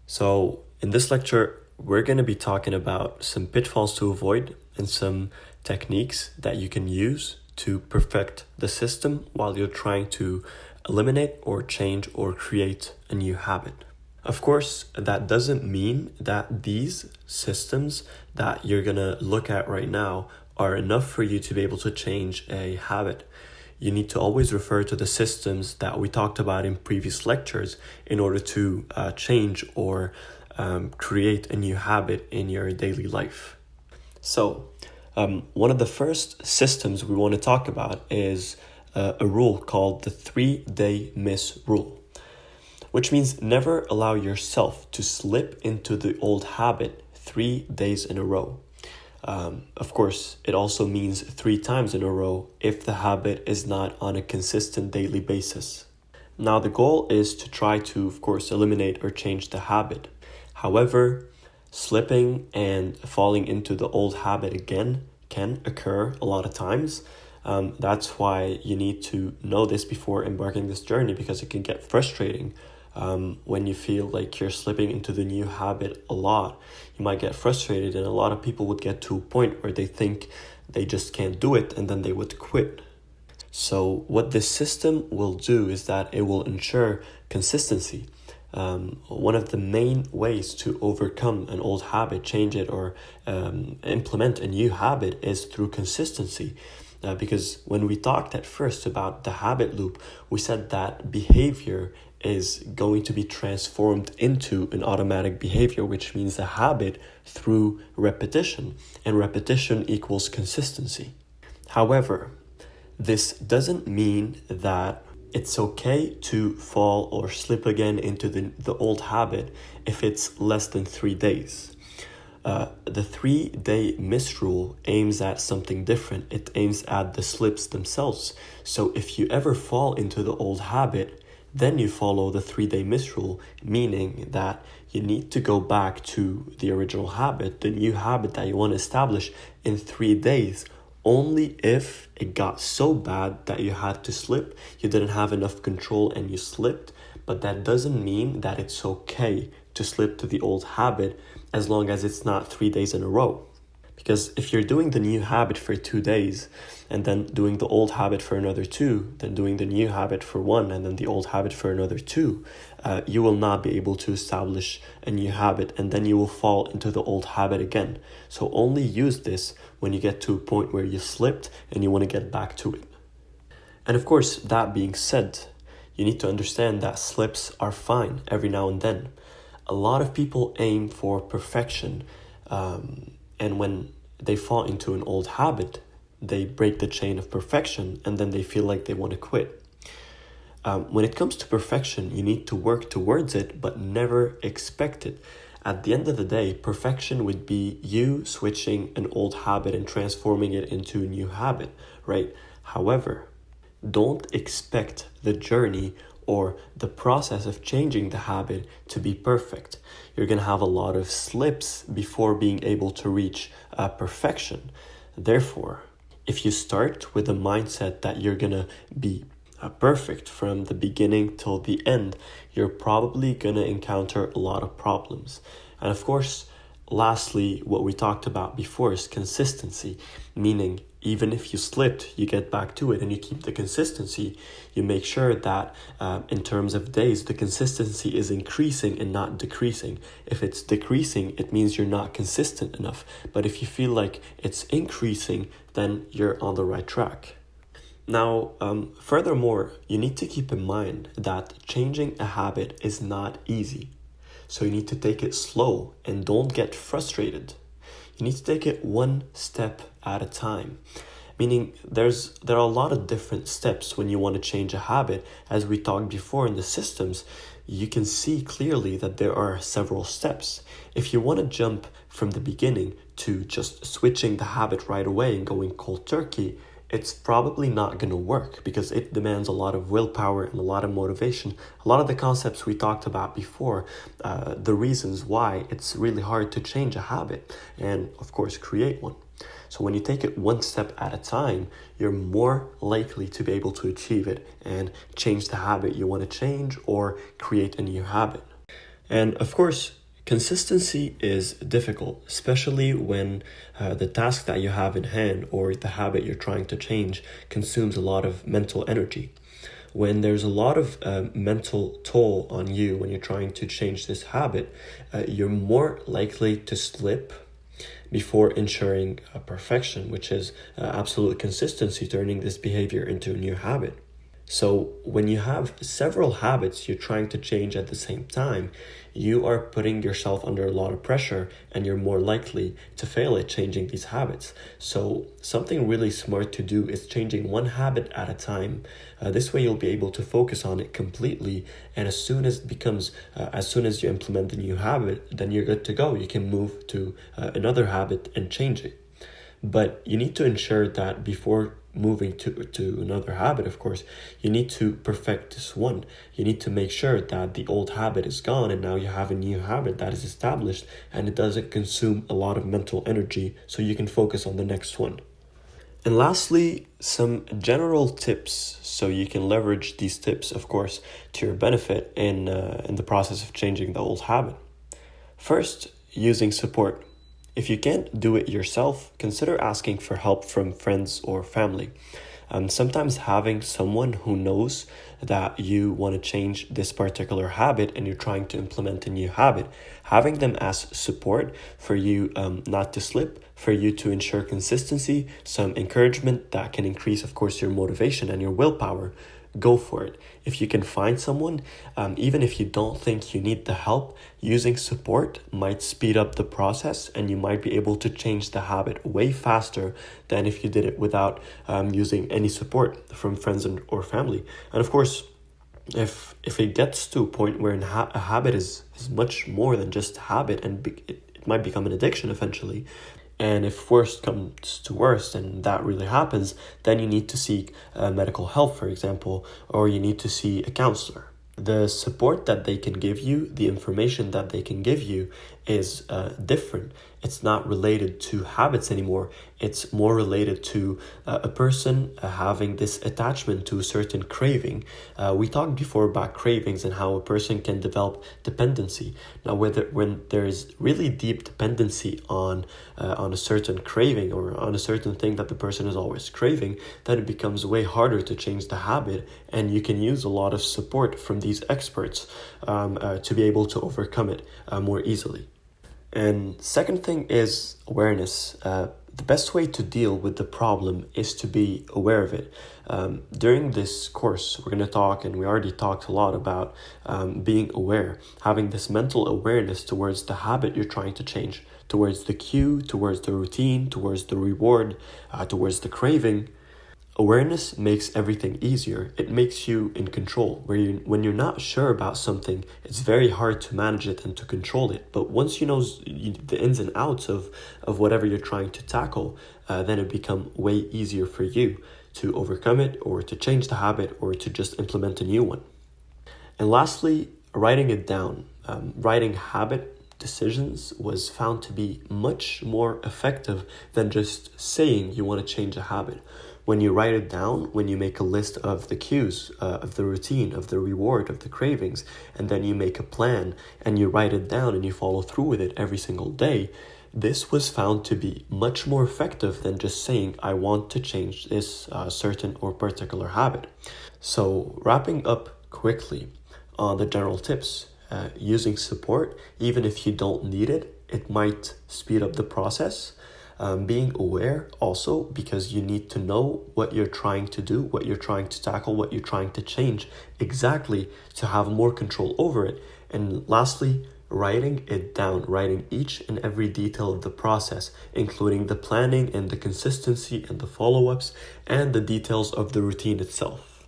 So, in this lecture, we're going to be talking about some pitfalls to avoid and some techniques that you can use to perfect the system while you're trying to eliminate or change or create a new habit. Of course, that doesn't mean that these systems that you're going to look at right now are enough for you to be able to change a habit. You need to always refer to the systems that we talked about in previous lectures in order to change or create a new habit in your daily life. So, one of the first systems we want to talk about is a rule called the 3-day Misrule, which means never allow yourself to slip into the old habit 3 days in a row. Of course, it also means 3 times in a row if the habit is not on a consistent daily basis. Now, the goal is to try to, of course, eliminate or change the habit. However, slipping and falling into the old habit again can occur a lot of times. That's why you need to know this before embarking this journey, because it can get frustrating. When you feel like you're slipping into the new habit a lot, you might get frustrated, and a lot of people would get to a point where they think they just can't do it and then they would quit. So what this system will do is that it will ensure consistency. One of the main ways to overcome an old habit, change it, or implement a new habit is through consistency. Because when we talked at first about the habit loop, we said that behavior is going to be transformed into an automatic behavior, which means a habit through repetition, and repetition equals consistency. However, this doesn't mean that it's okay to fall or slip again into the old habit if it's less than 3 days. The 3-day Misrule aims at something different. It aims at the slips themselves. So if you ever fall into the old habit, then you follow the 3-day Misrule, meaning that you need to go back to the original habit, the new habit that you want to establish, in 3 days, only if it got so bad that you had to slip, you didn't have enough control and you slipped. But that doesn't mean that it's okay to slip to the old habit as long as it's not 3 days in a row. Because if you're doing the new habit for 2 days and then doing the old habit for another 2, then doing the new habit for 1 and then the old habit for another 2, you will not be able to establish a new habit, and then you will fall into the old habit again. So only use this when you get to a point where you slipped and you want to get back to it. And of course, that being said, you need to understand that slips are fine every now and then. A lot of people aim for perfection, and when they fall into an old habit, they break the chain of perfection, and then they feel like they want to quit. When it comes to perfection, you need to work towards it, but never expect it. At the end of the day, perfection would be you switching an old habit and transforming it into a new habit, right? However, don't expect the journey or the process of changing the habit to be perfect. You're going to have a lot of slips before being able to reach perfection. Therefore, if you start with a mindset that you're going to be perfect from the beginning till the end, you're probably going to encounter a lot of problems. And of course, lastly, what we talked about before is consistency, meaning even if you slipped, you get back to it and you keep the consistency. You make sure that in terms of days, the consistency is increasing and not decreasing. If it's decreasing, it means you're not consistent enough. But if you feel like it's increasing, then you're on the right track. Now, furthermore, you need to keep in mind that changing a habit is not easy. So you need to take it slow and don't get frustrated. You need to take it one step at a time. Meaning there are a lot of different steps when you want to change a habit. As we talked before in the systems, you can see clearly that there are several steps. If you want to jump from the beginning to just switching the habit right away and going cold turkey, it's probably not going to work because it demands a lot of willpower and a lot of motivation. A lot of the concepts we talked about before, the reasons why it's really hard to change a habit and, of course, create one. So when you take it one step at a time, you're more likely to be able to achieve it and change the habit you want to change or create a new habit. And of course, Consistency is difficult, especially when the task that you have in hand or the habit you're trying to change consumes a lot of mental energy. When there's a lot of mental toll on you when you're trying to change this habit, you're more likely to slip before ensuring perfection, which is absolute consistency, turning this behavior into a new habit. So when you have several habits you're trying to change at the same time, you are putting yourself under a lot of pressure and you're more likely to fail at changing these habits. So something really smart to do is changing one habit at a time. This way you'll be able to focus on it completely, and as soon as you implement the new habit, then you're good to go. You can move to another habit and change it. But you need to ensure that before moving to another habit, of course, you need to perfect this one. You need to make sure that the old habit is gone and now you have a new habit that is established and it doesn't consume a lot of mental energy, so you can focus on the next one. And lastly, some general tips so you can leverage these tips, of course, to your benefit in the process of changing the old habit. First, using support. If you can't do it yourself, consider asking for help from friends or family. Sometimes having someone who knows that you want to change this particular habit and you're trying to implement a new habit, having them as support for you not to slip, for you to ensure consistency, some encouragement that can increase, of course, your motivation and your willpower. Go for it. If you can find someone, even if you don't think you need the help, using support might speed up the process and you might be able to change the habit way faster than if you did it without using any support from friends or family. And of course, if it gets to a point where a habit is much more than just a habit and it might become an addiction eventually, and if worst comes to worst and that really happens, then you need to seek medical help, for example, or you need to see a counselor. The support that they can give you, the information that they can give you is different. It's not related to habits anymore. It's more related to a person having this attachment to a certain craving. We talked before about cravings and how a person can develop dependency. Now, when there is really deep dependency on a certain craving or on a certain thing that the person is always craving, then it becomes way harder to change the habit, and you can use a lot of support from these experts to be able to overcome it more easily. And second thing is awareness. The best way to deal with the problem is to be aware of it. During this course, we're going to talk, and we already talked a lot about being aware, having this mental awareness towards the habit you're trying to change, towards the cue, towards the routine, towards the reward, towards the craving. Awareness makes everything easier. It makes you in control. When you're not sure about something, it's very hard to manage it and to control it. But once you know the ins and outs of whatever you're trying to tackle, then it becomes way easier for you to overcome it or to change the habit or to just implement a new one. And lastly, writing it down. Writing habit decisions was found to be much more effective than just saying you want to change a habit. When you write it down, when you make a list of the cues, of the routine, of the reward, of the cravings, and then you make a plan and you write it down and you follow through with it every single day, this was found to be much more effective than just saying, I want to change this certain or particular habit. So wrapping up quickly on the general tips, using support, even if you don't need it, it might speed up the process. Being aware also, because you need to know what you're trying to do, what you're trying to tackle, what you're trying to change exactly to have more control over it. And lastly, writing it down, writing each and every detail of the process, including the planning and the consistency and the follow-ups and the details of the routine itself.